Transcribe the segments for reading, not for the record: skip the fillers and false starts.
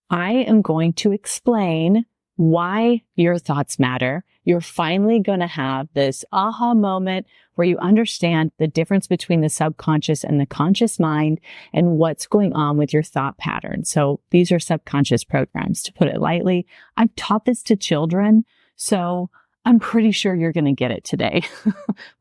I am going to explain why your thoughts matter. You're finally going to have this aha moment where you understand the difference between the subconscious and the conscious mind and what's going on with your thought patterns. So these are subconscious programs, to put it lightly. I've taught this to children, so I'm pretty sure you're going to get it today.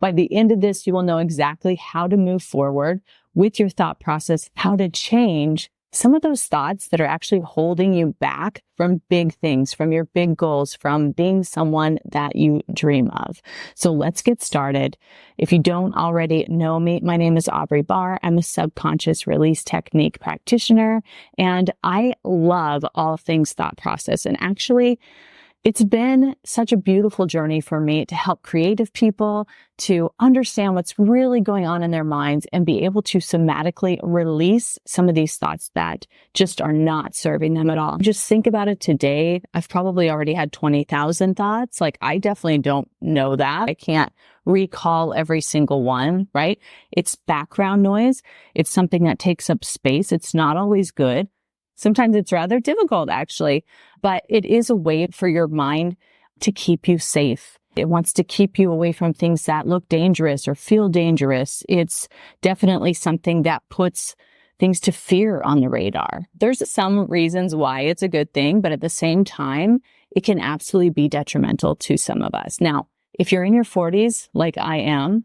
By the end of this, you will know exactly how to move forward with your thought process, how to change some of those thoughts that are actually holding you back from big things, from your big goals, from being someone that you dream of. So let's get started. If you don't already know me, my name is Aubrey Bahr. I'm a subconscious release technique practitioner, and I love all things thought process. And actually, it's been such a beautiful journey for me to help creative people to understand what's really going on in their minds and be able to somatically release some of these thoughts that just are not serving them at all. Just think about it today. I've probably already had 20,000 thoughts. Like, I definitely don't know that. I can't recall every single one, right? It's background noise. It's something that takes up space. It's not always good. Sometimes it's rather difficult, actually, but it is a way for your mind to keep you safe. It wants to keep you away from things that look dangerous or feel dangerous. It's definitely something that puts things to fear on the radar. There's some reasons why it's a good thing, but at the same time, it can absolutely be detrimental to some of us. Now, if you're in your 40s, like I am,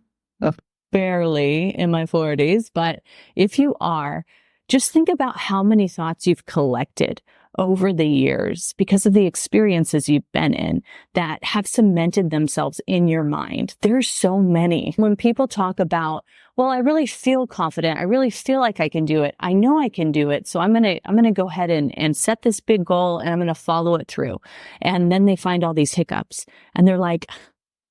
barely in my 40s, but if you are, just think about how many thoughts you've collected over the years because of the experiences you've been in that have cemented themselves in your mind. There's so many. When people talk about, well, I really feel confident. I really feel like I can do it. I know I can do it. So I'm going to go ahead and set this big goal and I'm going to follow it through. And then they find all these hiccups and they're like,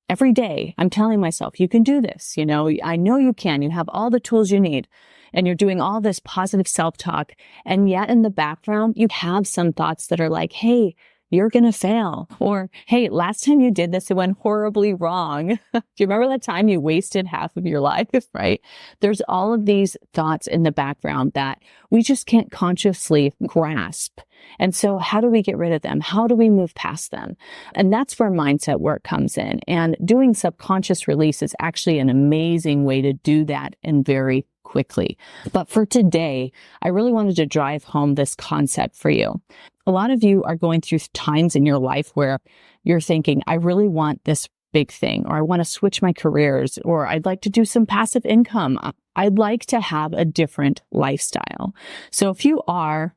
every day I'm telling myself, you can do this. You know you can. You have all the tools you need. And you're doing all this positive self-talk. And yet in the background, you have some thoughts that are like, hey, you're going to fail. Or, hey, last time you did this, it went horribly wrong. Do you remember that time you wasted half of your life, right? There's all of these thoughts in the background that we just can't consciously grasp. And so how do we get rid of them? How do we move past them? And that's where mindset work comes in. And doing subconscious release is actually an amazing way to do that, and very quickly. But for today, I really wanted to drive home this concept for you. A lot of you are going through times in your life where you're thinking, I really want this big thing, or I want to switch my careers, or I'd like to do some passive income. I'd like to have a different lifestyle. So if you are,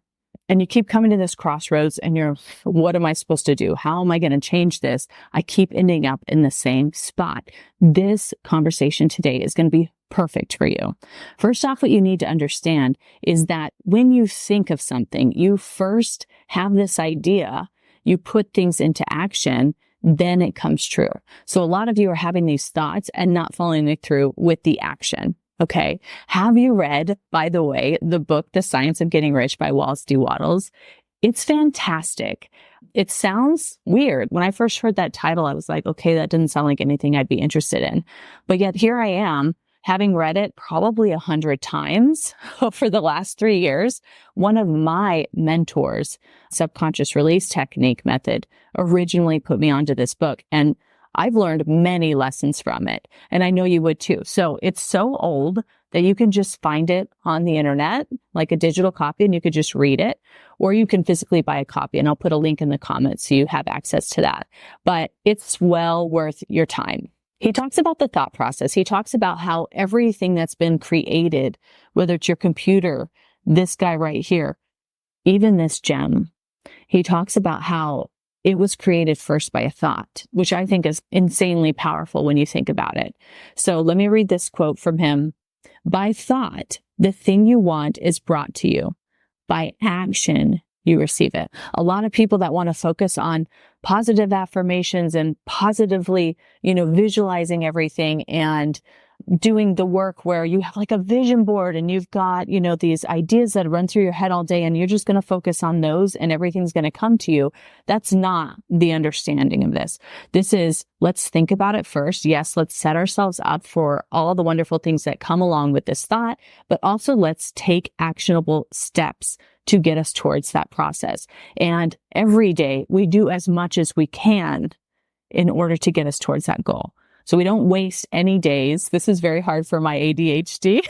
and you keep coming to this crossroads and you're, what am I supposed to do? How am I going to change this? I keep ending up in the same spot. This conversation today is going to be perfect for you. First off, what you need to understand is that when you think of something, you first have this idea, you put things into action, then it comes true. So a lot of you are having these thoughts and not following it through with the action. Okay. Have you read, by the way, the book, The Science of Getting Rich by Wallace D Wattles? It's fantastic. It sounds weird. When I first heard that title, I was like, okay, that doesn't sound like anything I'd be interested in. But yet here I am, having read it probably 100 times for the last 3 years. One of my mentors, subconscious release technique method, originally put me onto this book. And I've learned many lessons from it, and I know you would too. So it's so old that you can just find it on the internet, like a digital copy, and you could just read it, or you can physically buy a copy, and I'll put a link in the comments so you have access to that. But it's well worth your time. He talks about the thought process. He talks about how everything that's been created, whether it's your computer, this guy right here, even this gem, he talks about how it was created first by a thought, which I think is insanely powerful when you think about it. So let me read this quote from him. By thought, the thing you want is brought to you. By action, you receive it. A lot of people that want to focus on positive affirmations and positively, visualizing everything and doing the work where you have like a vision board and you've got, these ideas that run through your head all day and you're just going to focus on those and everything's going to come to you. That's not the understanding of this. This is, let's think about it first. Yes, let's set ourselves up for all the wonderful things that come along with this thought, but also let's take actionable steps to get us towards that process. And every day we do as much as we can in order to get us towards that goal. So we don't waste any days. This is very hard for my ADHD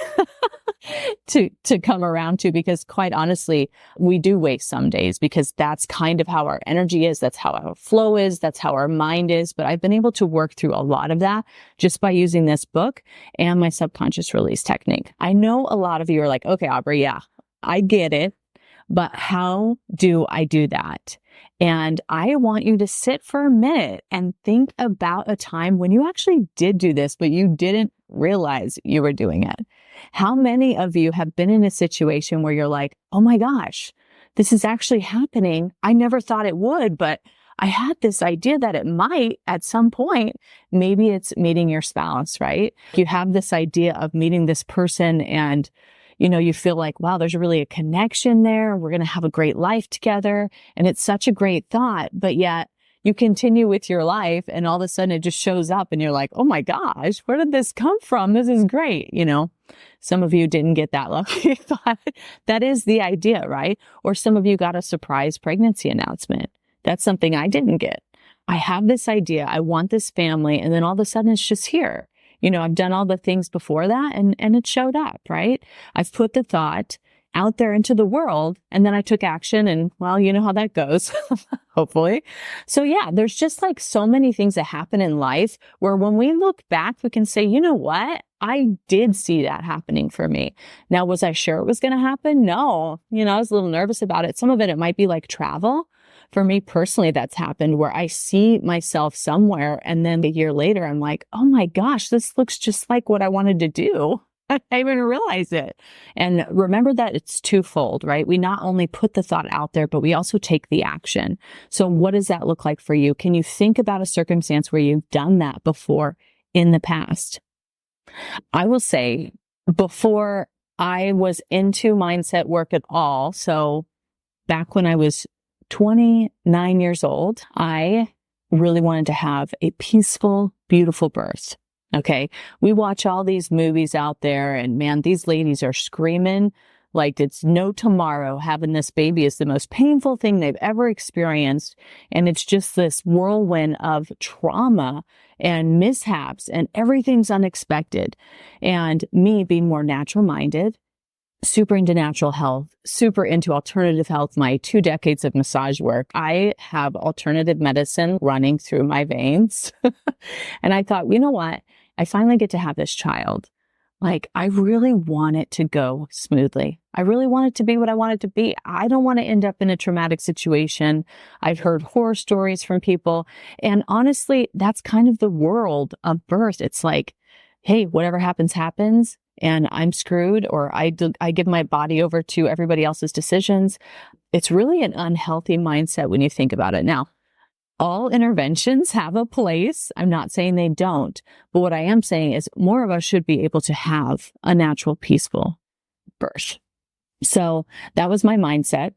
to come around to, because quite honestly, we do waste some days because that's kind of how our energy is. That's how our flow is. That's how our mind is. But I've been able to work through a lot of that just by using this book and my subconscious release technique. I know a lot of you are like, okay, Aubrey, yeah, I get it. But how do I do that? And I want you to sit for a minute and think about a time when you actually did do this, but you didn't realize you were doing it. How many of you have been in a situation where you're like, oh my gosh, this is actually happening. I never thought it would, but I had this idea that it might at some point. Maybe it's meeting your spouse, right? You have this idea of meeting this person and you feel like, wow, there's really a connection there. We're going to have a great life together. And it's such a great thought, but yet you continue with your life and all of a sudden it just shows up and you're like, oh my gosh, where did this come from? This is great. Some of you didn't get that lucky, but that is the idea, right? Or some of you got a surprise pregnancy announcement. That's something I didn't get. I have this idea. I want this family. And then all of a sudden it's just here. I've done all the things before that and it showed up, right? I've put the thought out there into the world and then I took action and well, you know how that goes, hopefully. So yeah, there's just like so many things that happen in life where when we look back, we can say, you know what? I did see that happening for me. Now, was I sure it was going to happen? No. I was a little nervous about it. Some of it might be like travel. For me personally, that's happened where I see myself somewhere and then a year later, I'm like, oh my gosh, this looks just like what I wanted to do. I didn't even realize it. And remember that it's twofold, right? We not only put the thought out there, but we also take the action. So what does that look like for you? Can you think about a circumstance where you've done that before in the past? I will say before I was into mindset work at all, so back when I was 29 years old, I really wanted to have a peaceful, beautiful birth. Okay. We watch all these movies out there and man, these ladies are screaming like it's no tomorrow. Having this baby is the most painful thing they've ever experienced. And it's just this whirlwind of trauma and mishaps and everything's unexpected. And me being more natural minded, super into natural health, super into alternative health, my 2 decades of massage work. I have alternative medicine running through my veins. And I thought, you know what? I finally get to have this child. Like, I really want it to go smoothly. I really want it to be what I want it to be. I don't want to end up in a traumatic situation. I've heard horror stories from people. And honestly, that's kind of the world of birth. It's like, hey, whatever happens, happens. And I'm screwed, or I give my body over to everybody else's decisions. It's really an unhealthy mindset when you think about it. Now, all interventions have a place. I'm not saying they don't, but what I am saying is more of us should be able to have a natural, peaceful birth. So that was my mindset.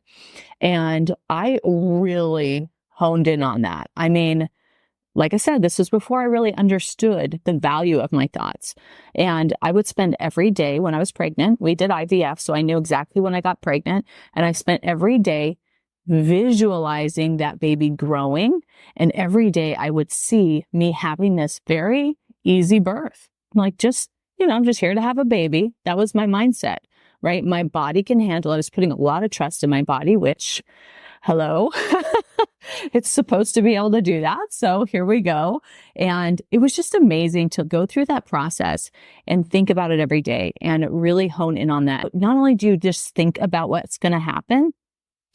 And I really honed in on that. I mean, like I said, this was before I really understood the value of my thoughts. And I would spend every day when I was pregnant, we did IVF, so I knew exactly when I got pregnant. And I spent every day visualizing that baby growing. And every day I would see me having this very easy birth. Like I'm just here to have a baby. That was my mindset, right? My body can handle it. I was putting a lot of trust in my body, which, hello, it's supposed to be able to do that. So here we go. And it was just amazing to go through that process and think about it every day and really hone in on that. Not only do you just think about what's going to happen,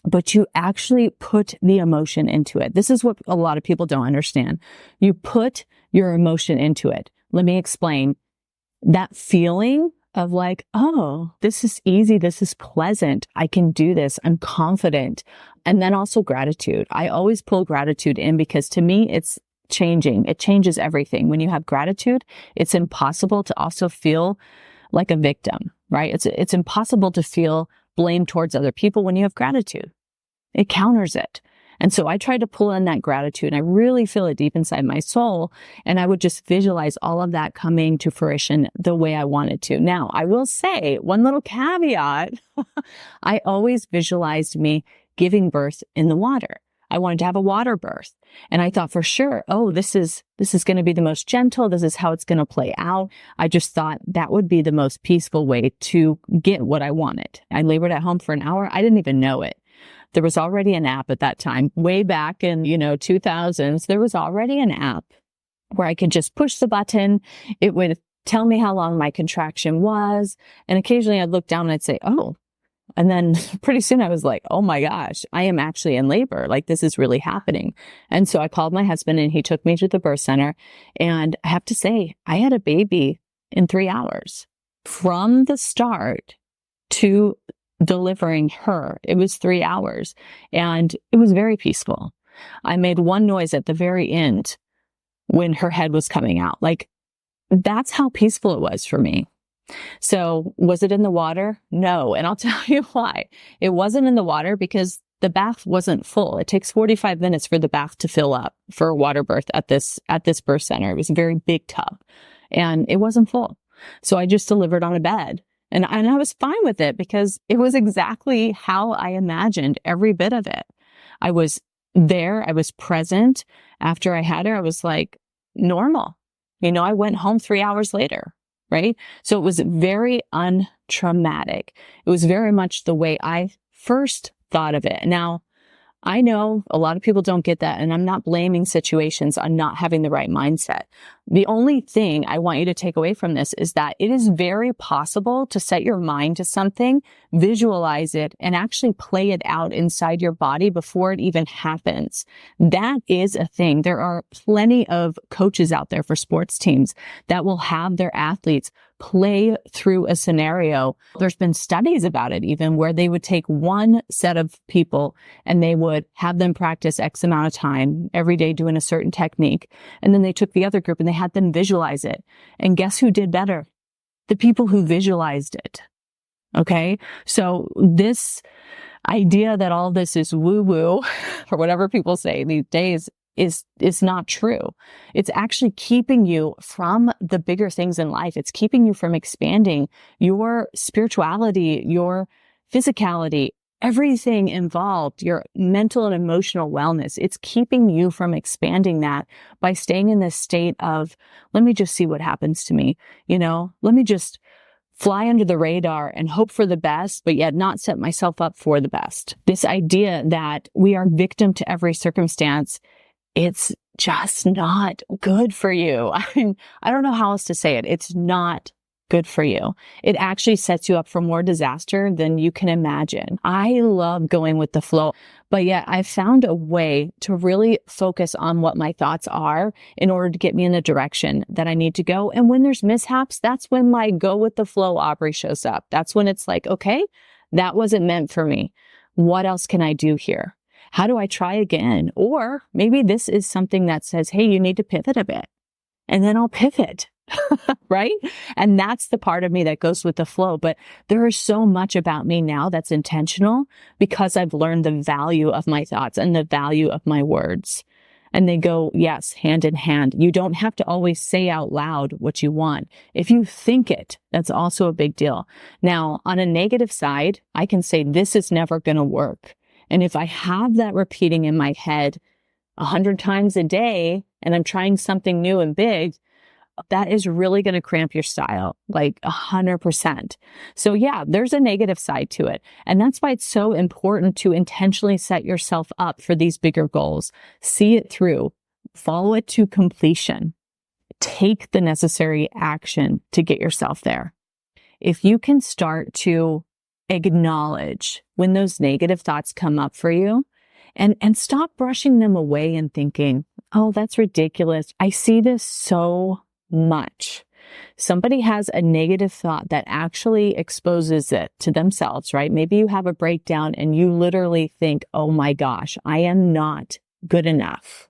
but you actually put the emotion into it. This is what a lot of people don't understand. You put your emotion into it. Let me explain. That feeling of like, oh, this is easy. This is pleasant. I can do this. I'm confident. And then also gratitude. I always pull gratitude in because to me, it's changing. It changes everything. When you have gratitude, it's impossible to also feel like a victim, right? It's impossible to feel blame towards other people when you have gratitude. It counters it. And so I tried to pull in that gratitude, and I really feel it deep inside my soul. And I would just visualize all of that coming to fruition the way I wanted to. Now, I will say one little caveat. I always visualized me giving birth in the water. I wanted to have a water birth. And I thought for sure, oh, this is going to be the most gentle. This is how it's going to play out. I just thought that would be the most peaceful way to get what I wanted. I labored at home for an hour. I didn't even know it. There was already an app at that time, way back in, 2000s. There was already an app where I could just push the button. It would tell me how long my contraction was. And occasionally I'd look down and I'd say, oh. And then pretty soon I was like, oh my gosh, I am actually in labor. Like, this is really happening. And so I called my husband and he took me to the birth center. And I have to say, I had a baby in 3 hours from the start to delivering her. It was 3 hours and it was very peaceful. I made one noise at the very end when her head was coming out. Like, that's how peaceful it was for me. So was it in the water? No. And I'll tell you why. It wasn't in the water because the bath wasn't full. It takes 45 minutes for the bath to fill up for a water birth at this birth center. It was a very big tub and it wasn't full. So I just delivered on a bed and I was fine with it because it was exactly how I imagined every bit of it. I was there. I was present. After I had her, I was like normal. I went home 3 hours later. Right? So it was very untraumatic. It was very much the way I first thought of it. Now, I know a lot of people don't get that, and I'm not blaming situations on not having the right mindset. The only thing I want you to take away from this is that it is very possible to set your mind to something, visualize it, and actually play it out inside your body before it even happens. That is a thing. There are plenty of coaches out there for sports teams that will have their athletes play through a scenario. There's been studies about it even where they would take one set of people and they would have them practice X amount of time every day doing a certain technique. And then they took the other group and they had them visualize it. And guess who did better? The people who visualized it. Okay. So this idea that all this is woo woo or whatever people say these days is not true. It's actually keeping you from the bigger things in life. It's keeping you from expanding your spirituality, your physicality, everything involved, your mental and emotional wellness. It's keeping you from expanding that by staying in this state of, let me just see what happens to me. Let me just fly under the radar and hope for the best, but yet not set myself up for the best. This idea that we are victim to every circumstance, it's just not good for you. I mean, I don't know how else to say it. It's not good for you. It actually sets you up for more disaster than you can imagine. I love going with the flow, but yet I found a way to really focus on what my thoughts are in order to get me in the direction that I need to go. And when there's mishaps, that's when my go with the flow Aubrey shows up. That's when it's like, okay, that wasn't meant for me. What else can I do here? How do I try again? Or maybe this is something that says, hey, you need to pivot a bit. And then I'll pivot, right? And that's the part of me that goes with the flow. But there is so much about me now that's intentional because I've learned the value of my thoughts and the value of my words. And they go, yes, hand in hand. You don't have to always say out loud what you want. If you think it, that's also a big deal. Now, on a negative side, I can say this is never going to work. And if I have that repeating in my head 100 times a day and I'm trying something new and big, that is really going to cramp your style, like 100%. So yeah, there's a negative side to it. And that's why it's so important to intentionally set yourself up for these bigger goals. See it through, follow it to completion, take the necessary action to get yourself there. If you can start to acknowledge when those negative thoughts come up for you and stop brushing them away and thinking, oh, that's ridiculous. I see this so much. Somebody has a negative thought that actually exposes it to themselves, right? Maybe you have a breakdown and you literally think, oh my gosh, I am not good enough.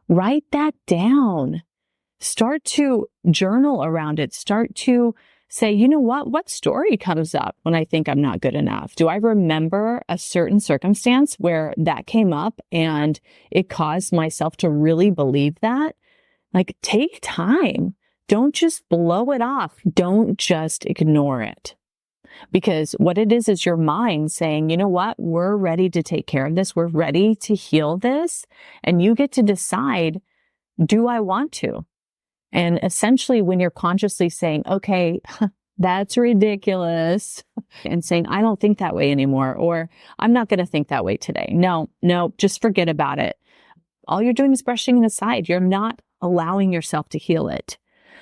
Write that down. Start to journal around it. Start to say, you know what story comes up when I think I'm not good enough? Do I remember a certain circumstance where that came up and it caused myself to really believe that? Like, take time. Don't just blow it off. Don't just ignore it. Because what it is your mind saying, you know what? We're ready to take care of this. We're ready to heal this. And you get to decide, do I want to? And essentially, when you're consciously saying, okay, that's ridiculous, and saying, I don't think that way anymore, or I'm not going to think that way today. No, just forget about it. All you're doing is brushing it aside. You're not allowing yourself to heal it.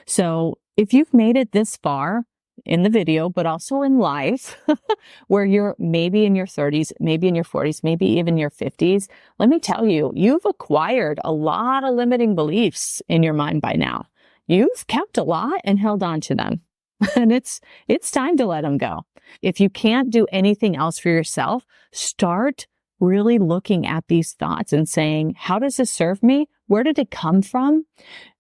So if you've made it this far in the video, but also in life, where you're maybe in your 30s, maybe in your 40s, maybe even your 50s, let me tell you, you've acquired a lot of limiting beliefs in your mind by now. You've kept a lot and held on to them. And it's time to let them go. If you can't do anything else for yourself, start really looking at these thoughts and saying, how does this serve me? Where did it come from?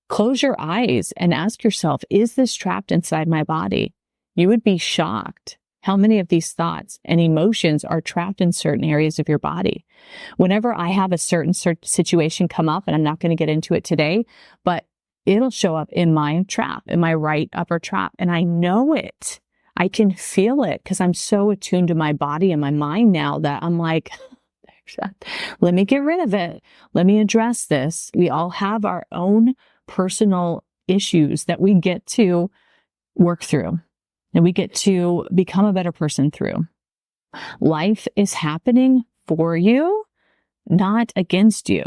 Close your eyes and ask yourself, is this trapped inside my body? You would be shocked how many of these thoughts and emotions are trapped in certain areas of your body. Whenever I have a certain situation come up, and I'm not going to get into it today, but it'll show up in my trap, in my right upper trap. And I know it. I can feel it because I'm so attuned to my body and my mind now that I'm like, let me get rid of it. Let me address this. We all have our own personal issues that we get to work through and we get to become a better person through. Life is happening for you, not against you.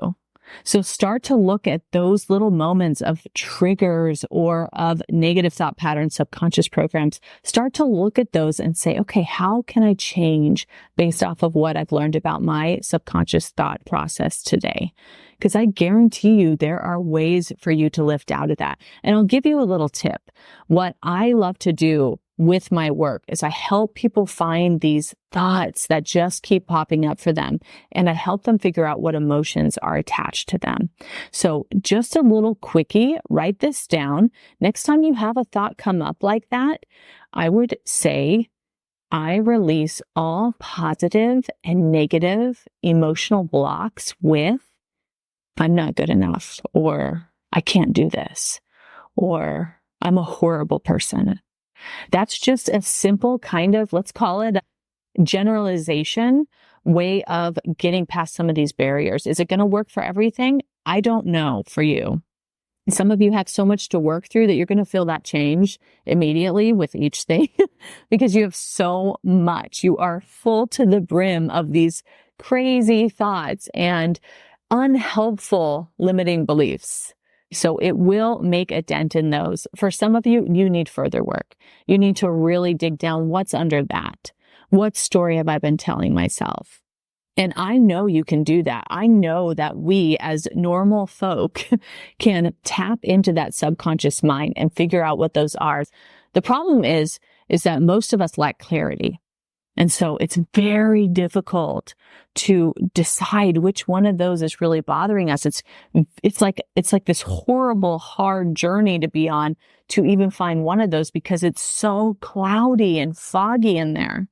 So start to look at those little moments of triggers or of negative thought patterns, subconscious programs. Start to look at those and say, okay, how can I change based off of what I've learned about my subconscious thought process today? Because I guarantee you there are ways for you to lift out of that. And I'll give you a little tip. What I love to do with my work is I help people find these thoughts that just keep popping up for them. And I help them figure out what emotions are attached to them. So just a little quickie, write this down. Next time you have a thought come up like that, I would say, I release all positive and negative emotional blocks with, I'm not good enough, or I can't do this, or I'm a horrible person. That's just a simple kind of, let's call it a generalization way of getting past some of these barriers. Is it going to work for everything? I don't know for you. Some of you have so much to work through that you're going to feel that change immediately with each thing because you have so much. You are full to the brim of these crazy thoughts and unhelpful limiting beliefs. So it will make a dent in those. For some of you, you need further work. You need to really dig down what's under that. What story have I been telling myself? And I know you can do that. I know that we as normal folk can tap into that subconscious mind and figure out what those are. The problem is that most of us lack clarity. And so it's very difficult to decide which one of those is really bothering us. It's like this horrible, hard journey to be on to even find one of those because it's so cloudy and foggy in there.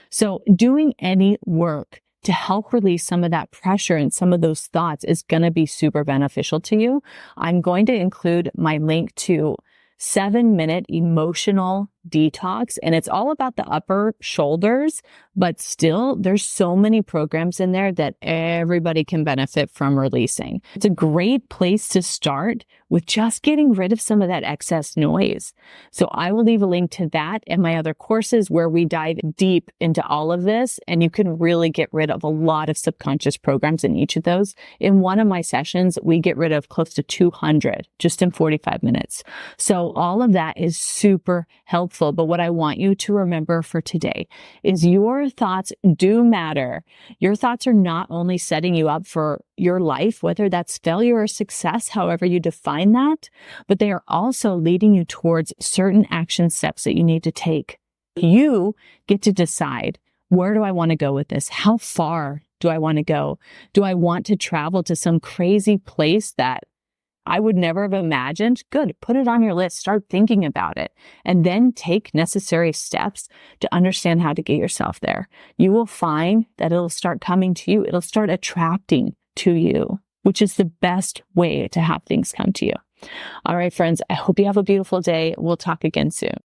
So doing any work to help release some of that pressure and some of those thoughts is going to be super beneficial to you. I'm going to include my link to 7-minute emotional detox. And it's all about the upper shoulders, but still there's so many programs in there that everybody can benefit from releasing. It's a great place to start with just getting rid of some of that excess noise. So I will leave a link to that and my other courses where we dive deep into all of this. And you can really get rid of a lot of subconscious programs in each of those. In one of my sessions, we get rid of close to 200 just in 45 minutes. So all of that is super helpful. But what I want you to remember for today is your thoughts do matter. Your thoughts are not only setting you up for your life, whether that's failure or success, however you define that, but they are also leading you towards certain action steps that you need to take. You get to decide, where do I want to go with this? How far do I want to go? Do I want to travel to some crazy place that I would never have imagined. Good. Put it on your list. Start thinking about it, and then take necessary steps to understand how to get yourself there. You will find that it'll start coming to you. It'll start attracting to you, which is the best way to have things come to you. All right, friends, I hope you have a beautiful day. We'll talk again soon.